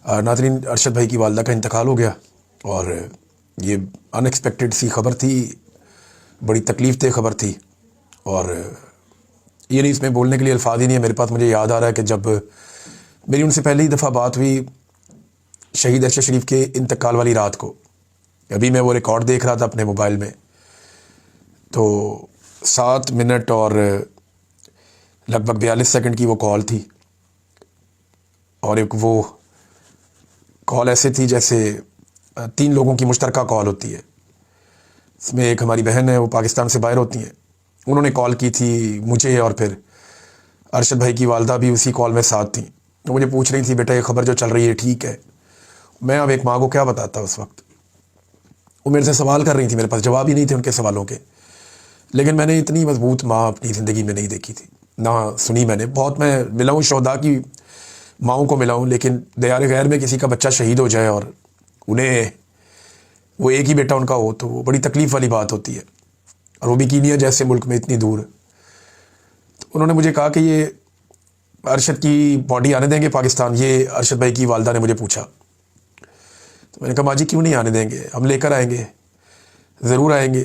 नाज़रीन, अरशद भाई की वालदा का इंतकाल हो गया और ये अनएक्सपेक्टेड सी खबर थी, बड़ी तकलीफ़ दह खबर थी। और ये नहीं, इसमें बोलने के लिए अल्फाज ही नहीं है मेरे पास। मुझे याद आ रहा है कि जब मेरी उनसे पहली दफ़ा बात हुई शहीद अरशद शरीफ के इंतकाल वाली रात को, अभी मैं वो रिकॉर्ड देख रहा था अपने मोबाइल में, तो 7 मिनट और लगभग 42 सेकंड की वो कॉल थी। और एक वो कॉल ऐसे थी जैसे 3 लोगों की मुश्तरका कॉल होती है। इसमें एक हमारी बहन है, वो पाकिस्तान से बाहर होती हैं, उन्होंने कॉल की थी मुझे, और फिर अरशद भाई की वालदा भी उसी कॉल में साथ थी। तो मुझे पूछ रही थी, बेटा ये खबर जो चल रही है ठीक है? मैं अब एक माँ को क्या बताता उस वक्त। वो मेरे से सवाल कर रही थी, मेरे पास जवाब ही नहीं थे उनके सवालों के। लेकिन मैंने इतनी मजबूत माँ अपनी ज़िंदगी में नहीं देखी थी, ना सुनी मैंने। बहुत मैं मिला हूँ शोहदा की माँओं को मिला हूँ, लेकिन दयार गैर में किसी का बच्चा शहीद हो जाए और उन्हें वो एक ही बेटा उनका हो, तो वो बड़ी तकलीफ़ वाली बात होती है, और वो भी कीनिया जैसे मुल्क में इतनी दूर। तो उन्होंने मुझे कहा कि ये अरशद की बॉडी आने देंगे पाकिस्तान? ये अरशद भाई की वालदा ने मुझे पूछा। तो मैंने कहा, माँ जी क्यों नहीं आने देंगे, हम लेकर आएंगे, ज़रूर आएंगे।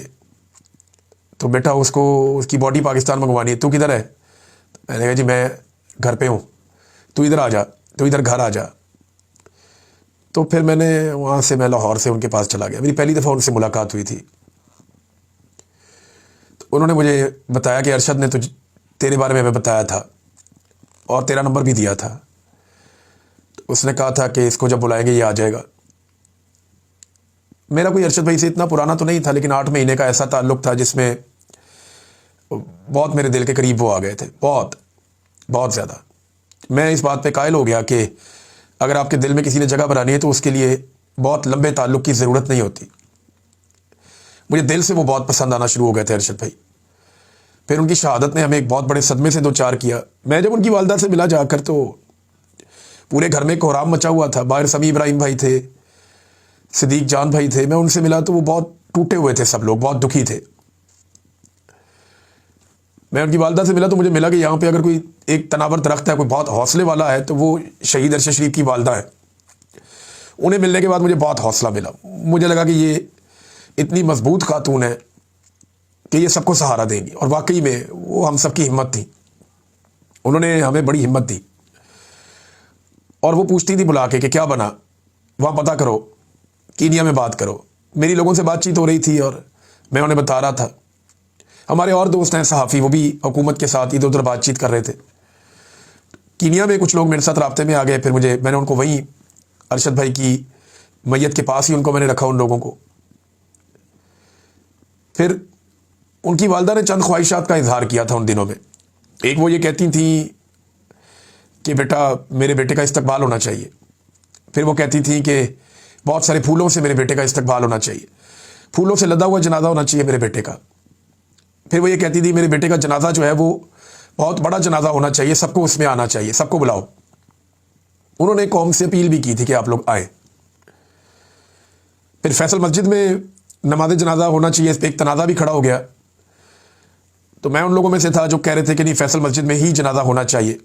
तो बेटा उसको उसकी बॉडी पाकिस्तान मंगवानी है, तू किधर है? मैंने कहा, जी मैं घर पे हूँ, तू इधर आ जा, तू इधर घर आ जा। तो फिर मैंने वहाँ से, मैं लाहौर से उनके पास चला गया। मेरी पहली दफ़ा उनसे मुलाकात हुई थी। तो उन्होंने मुझे बताया कि अरशद ने तेरे बारे में हमें बताया था और तेरा नंबर भी दिया था। तो उसने कहा था कि इसको जब बुलाएंगे ये आ जाएगा। मेरा कोई अरशद भाई से इतना पुराना तो नहीं था, लेकिन 8 महीने का ऐसा ताल्लुक़ था जिसमें बहुत मेरे दिल के करीब वो आ गए थे, बहुत बहुत ज़्यादा। मैं इस बात पे कायल हो गया कि अगर आपके दिल में किसी ने जगह बनानी है तो उसके लिए बहुत लंबे ताल्लुक़ की ज़रूरत नहीं होती। मुझे दिल से वो बहुत पसंद आना शुरू हो गए थे अरशद भाई। फिर उनकी शहादत ने हमें एक बहुत बड़े सदमे से 2-4 किया। मैं जब उनकी वालदा से मिला जाकर, तो पूरे घर में कोहराम मचा हुआ था। बाहर समी इब्राहिम भाई थे, सिद्दीक जान भाई थे। मैं उनसे मिला तो वो बहुत टूटे हुए थे, सब लोग बहुत दुखी थे। मैं उनकी वालदा से मिला तो मुझे मिला कि यहाँ पे अगर कोई एक तनावर दरख्त है, कोई बहुत हौसले वाला है, तो वो शहीद अरशद शरीफ की वालदा है। उन्हें मिलने के बाद मुझे बहुत हौसला मिला। मुझे लगा कि ये इतनी मजबूत खातून है कि ये सबको सहारा देंगी, और वाकई में वो हम सबकी हिम्मत थी। उन्होंने हमें बड़ी हिम्मत दी। और वो पूछती थी बुला के कि क्या बना, वहाँ पता करो, कीनिया में बात करो। मेरी लोगों से बातचीत हो रही थी और मैं उन्हें बता रहा था। हमारे और दोस्त हैं सहाफ़ी, वो भी हुकूमत के साथ इधर उधर बातचीत कर रहे थे। कीनिया में कुछ लोग मेरे साथ राब्ते में आ गए। फिर मैंने उनको वहीं अरशद भाई की मैयत के पास ही उनको मैंने रखा, उन लोगों को। फिर उनकी वालदा ने चंद ख्वाहिशात का इजहार किया था उन दिनों में। एक, वो ये कहती थी कि बेटा मेरे बेटे का इस्तकबाल होना चाहिए। फिर वो कहती थी कि बहुत सारे फूलों से मेरे बेटे का इस्तकबाल होना चाहिए, फूलों से लदा हुआ जनाजा होना चाहिए मेरे बेटे का। फिर वो ये कहती थी मेरे बेटे का जनाजा जो है वो बहुत बड़ा जनाजा होना चाहिए, सबको उसमें आना चाहिए, सबको बुलाओ। उन्होंने कौम से अपील भी की थी कि आप लोग आए। फिर फैसल मस्जिद में नमाज जनाजा होना चाहिए, इस पर एक तनाज़ा भी खड़ा हो गया। तो मैं उन लोगों में से था जो कह रहे थे कि नहीं, फैसल मस्जिद में ही जनाजा होना चाहिए।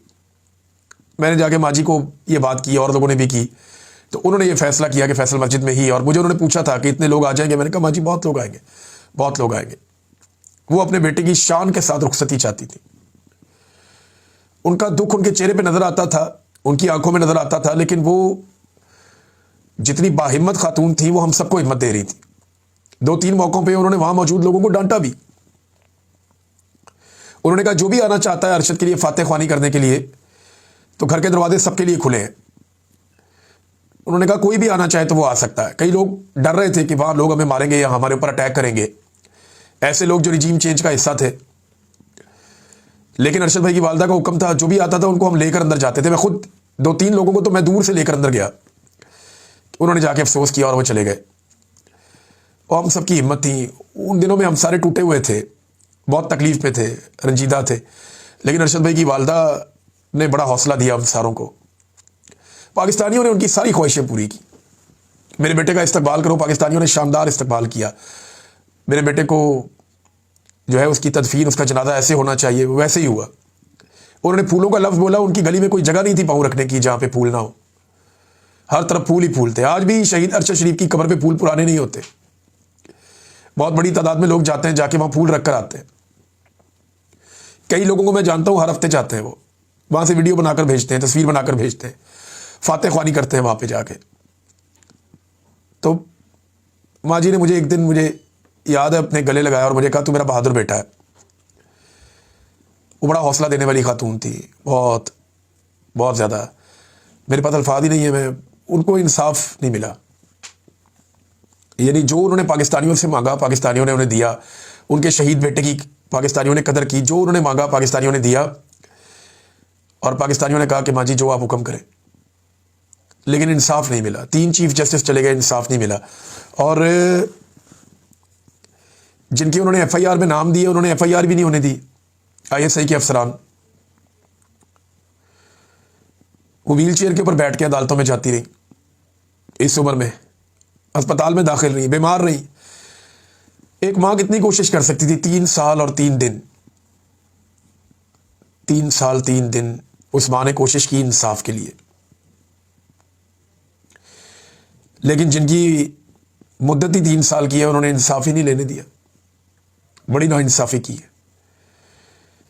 मैंने जाके माँ जी को ये बात की, और लोगों ने भी की। तो उन्होंने ये फैसला किया कि फैसल मस्जिद में ही। और मुझे उन्होंने पूछा था कि इतने लोग आ जाएंगे? मैंने कहा, माँ जी बहुत लोग आएंगे, बहुत लोग आएंगे। वो अपने बेटे की शान के साथ रुखसती चाहती थी। उनका दुख उनके चेहरे पे नजर आता था, उनकी आंखों में नजर आता था, लेकिन वो जितनी बाहिम्मत खातून थी वो हम सबको हिम्मत दे रही थी। 2-3 मौकों पे उन्होंने वहां मौजूद लोगों को डांटा भी। उन्होंने कहा, जो भी आना चाहता है अरशद के लिए फातह ख्वानी करने के लिए, तो घर के दरवाजे सबके लिए खुले हैं। उन्होंने कहा, कोई भी आना चाहे तो वो आ सकता है। कई लोग डर रहे थे कि वहां लोग हमें मारेंगे या हमारे ऊपर अटैक करेंगे, ऐसे लोग जो रिजीम चेंज का हिस्सा थे। लेकिन अरशद भाई की वालदा का हुक्म था, जो भी आता था उनको हम लेकर अंदर जाते थे। मैं खुद 2-3 लोगों को तो मैं दूर से लेकर अंदर गया। उन्होंने जाके अफसोस किया और वो चले गए। और हम सबकी हिम्मत थी। उन दिनों में हम सारे टूटे हुए थे, बहुत तकलीफ में थे, रंजीदा थे, लेकिन अरशद भाई की वालदा ने बड़ा हौसला दिया हम सारों को। पाकिस्तानियों ने उनकी सारी ख्वाहिशें पूरी की। मेरे बेटे का इस्तकबाल करो, पाकिस्तानियों ने शानदार इस्तकबाल किया। मेरे बेटे को जो है उसकी तदफीन, उसका जनाजा ऐसे होना चाहिए, वैसे ही हुआ। उन्होंने फूलों का लफ्ज़ बोला, उनकी गली में कोई जगह नहीं थी पाँव रखने की जहाँ पे फूल ना हो। ہر طرف پھول ہی پھول تھے. آج بھی شہید ارشد شریف کی قبر پہ پھول پرانے نہیں ہوتے. بہت بڑی تعداد میں لوگ جاتے ہیں, جا کے وہاں پھول رکھ کر آتے ہیں. کئی لوگوں کو میں جانتا ہوں ہر ہفتے جاتے ہیں, وہ وہاں سے ویڈیو بنا کر بھیجتے ہیں, تصویر بنا کر بھیجتے ہیں, فاتح خوانی کرتے ہیں وہاں پہ جا کے. تو ماں جی نے مجھے ایک دن, مجھے یاد ہے, اپنے گلے لگایا اور مجھے کہا تو میرا بہادر بیٹا ہے. وہ بڑا حوصلہ دینے والی خاتون تھی, بہت بہت زیادہ. میرے پاس الفاظ ہی نہیں ہے, میں ان کو انصاف نہیں ملا. یعنی جو انہوں نے پاکستانیوں سے مانگا پاکستانیوں نے انہیں دیا. ان کے شہید بیٹے کی پاکستانیوں نے قدر کی, جو انہوں نے مانگا پاکستانیوں نے دیا. اور پاکستانیوں نے کہا کہ ماں جی جو آپ حکم کریں. لیکن انصاف نہیں ملا. 3 چیف جسٹس چلے گئے, انصاف نہیں ملا. اور جن کی انہوں نے ایف آئی آر میں نام دیے, انہوں نے ایف آئی آر بھی نہیں ہونے دی. آئی ایس آئی کے افسران, وہ ویل چیئر کے اوپر بیٹھ کے عدالتوں میں جاتی رہی. اس عمر میں اسپتال میں داخل رہی, بیمار رہی. ایک ماں کتنی کوشش کر سکتی تھی؟ 3 سال اور 3 دن, 3 سال 3 دن اس ماں نے کوشش کی انصاف کے لیے. لیکن جن کی مدت ہی 3 سال کی ہے, انہوں نے انصاف ہی نہیں لینے دیا. بڑی ناانصافی کی ہے.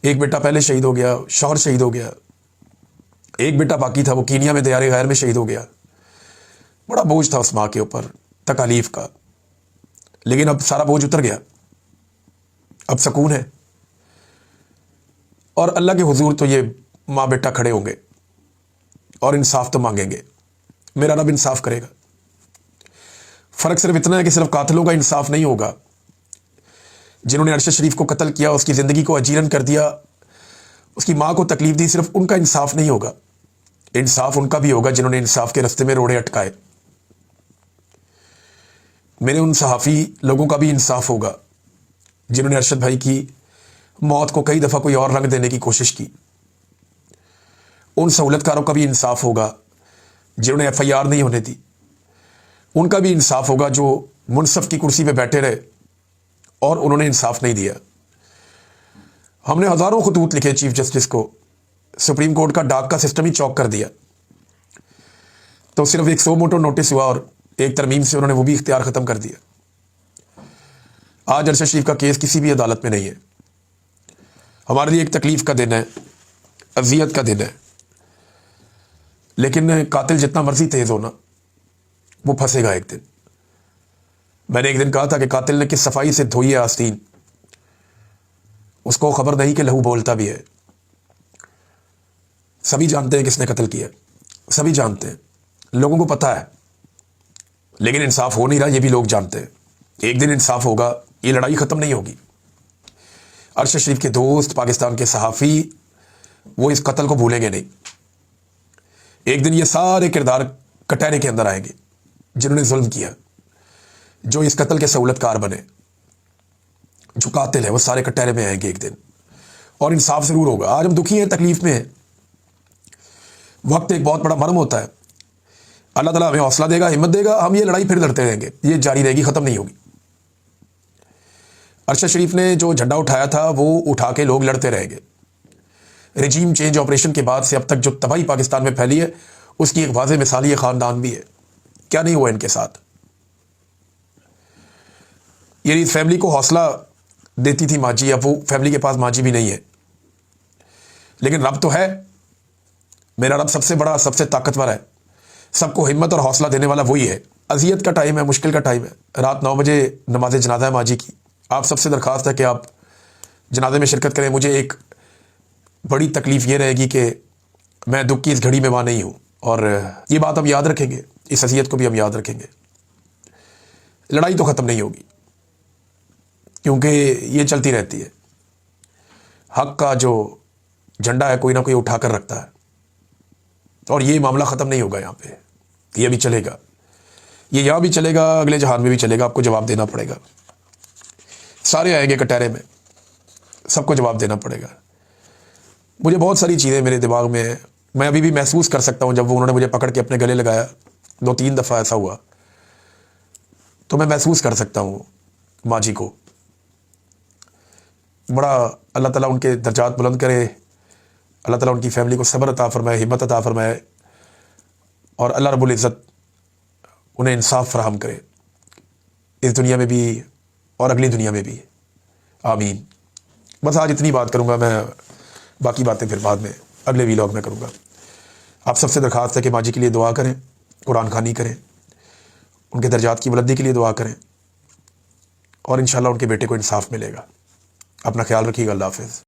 ایک بیٹا پہلے شہید ہو گیا, شوہر شہید ہو گیا. ایک بیٹا باقی تھا, وہ کینیا میں دیار غیر میں شہید ہو گیا. بڑا بوجھ تھا اس ماں کے اوپر تکالیف کا. لیکن اب سارا بوجھ اتر گیا, اب سکون ہے. اور اللہ کے حضور تو یہ ماں بیٹا کھڑے ہوں گے اور انصاف تو مانگیں گے. میرا رب انصاف کرے گا. فرق صرف اتنا ہے کہ صرف قاتلوں کا انصاف نہیں ہوگا. جنہوں نے ارشد شریف کو قتل کیا, اس کی زندگی کو اجیرن کر دیا, اس کی ماں کو تکلیف دی, صرف ان کا انصاف نہیں ہوگا. انصاف ان کا بھی ہوگا جنہوں نے انصاف کے رستے میں روڑے اٹکائے. میرے ان صحافی لوگوں کا بھی انصاف ہوگا جنہوں نے ارشد بھائی کی موت کو کئی دفعہ کوئی اور رنگ دینے کی کوشش کی. ان سہولت کاروں کا بھی انصاف ہوگا جنہوں نے ایف آئی آر نہیں ہونے دی. ان کا بھی انصاف ہوگا جو منصف کی کرسی پہ بیٹھے رہے اور انہوں نے انصاف نہیں دیا. ہم نے ہزاروں خطوط لکھے چیف جسٹس کو, سپریم کورٹ کا ڈاک کا سسٹم ہی چوک کر دیا. تو صرف ایک سو موٹو نوٹس ہوا اور ایک ترمیم سے انہوں نے وہ بھی اختیار ختم کر دیا. آج ارشد شریف کا کیس کسی بھی عدالت میں نہیں ہے. ہمارے لیے ایک تکلیف کا دن ہے, اذیت کا دن ہے. لیکن قاتل جتنا مرضی تیز ہونا, وہ پھنسے گا ایک دن. میں نے ایک دن کہا تھا کہ قاتل نے کس صفائی سے دھوئی ہے آستین, اس کو خبر نہیں کہ لہو بولتا بھی ہے. سبھی جانتے ہیں کس نے قتل کیا, سبھی جانتے ہیں, لوگوں کو پتہ ہے. لیکن انصاف ہو نہیں رہا, یہ بھی لوگ جانتے ہیں. ایک دن انصاف ہوگا, یہ لڑائی ختم نہیں ہوگی. ارشد شریف کے دوست, پاکستان کے صحافی, وہ اس قتل کو بھولیں گے نہیں. ایک دن یہ سارے کردار کٹہرے کے اندر آئیں گے جنہوں نے ظلم کیا, جو اس قتل کے سہولت کار بنے. جو قاتل ہے وہ سارے کٹہرے میں آئیں گے ایک دن, اور انصاف ضرور ہوگا. آج ہم دکھی ہیں, تکلیف میں ہیں. وقت ایک بہت بڑا مرم ہوتا ہے. اللہ تعالیٰ ہمیں حوصلہ دے گا, ہمت دے گا, ہم یہ لڑائی پھر لڑتے رہیں گے. یہ جاری رہے گی, ختم نہیں ہوگی. ارشد شریف نے جو جھنڈا اٹھایا تھا وہ اٹھا کے لوگ لڑتے رہیں گے. رجیم چینج آپریشن کے بعد سے اب تک جو تباہی پاکستان میں پھیلی ہے, اس کی ایک واضح مثال یہ خاندان بھی ہے. کیا نہیں ہوا ان کے ساتھ. یہ اس فیملی کو حوصلہ دیتی تھی ماں جی, اب وہ فیملی کے پاس ماں جی بھی نہیں ہے. لیکن رب تو ہے. میرا رب سب سے بڑا, سب سے طاقتور ہے. سب کو ہمت اور حوصلہ دینے والا وہی ہے. اذیت کا ٹائم ہے, مشکل کا ٹائم ہے. رات 9 بجے نماز جنازہ ہے ماں جی کی. آپ سب سے درخواست ہے کہ آپ جنازے میں شرکت کریں. مجھے ایک بڑی تکلیف یہ رہے گی کہ میں دکھ کی اس گھڑی میں وہاں نہیں ہوں, اور یہ بات ہم یاد رکھیں گے, اس اذیت کو بھی ہم یاد رکھیں گے. لڑائی تو ختم نہیں ہوگی کیونکہ یہ چلتی رہتی ہے. حق کا جو جھنڈا ہے کوئی نہ کوئی اٹھا کر رکھتا ہے, اور یہ معاملہ ختم نہیں ہوگا یہاں پہ. یہ بھی چلے گا, یہ یہاں بھی چلے گا, اگلے جہان میں بھی چلے گا. آپ کو جواب دینا پڑے گا. سارے آئیں گے کٹہرے میں, سب کو جواب دینا پڑے گا. مجھے بہت ساری چیزیں میرے دماغ میں ہیں. میں ابھی بھی محسوس کر سکتا ہوں, جب انہوں نے مجھے پکڑ کے اپنے گلے لگایا 2-3 دفعہ ایسا ہوا, تو میں محسوس کر سکتا ہوں ماں جی کو. بڑا اللہ تعالیٰ ان کے درجات بلند کرے. اللہ تعالیٰ ان کی فیملی کو صبر عطا فرمائے, ہمت عطا فرمائے, اور اللہ رب العزت انہیں انصاف فراہم کرے اس دنیا میں بھی اور اگلی دنیا میں بھی، آمین۔ بس آج اتنی بات کروں گا میں، باقی باتیں پھر بعد میں اگلے ویلاگ میں کروں گا۔ آپ سب سے درخواست ہے کہ ماجی کے لیے دعا کریں، قرآن خوانی کریں، ان کے درجات کی بلندی کے لیے دعا کریں، اور انشاءاللہ ان کے بیٹے کو انصاف ملے گا۔ اپنا خیال رکھیے گا، اللہ حافظ۔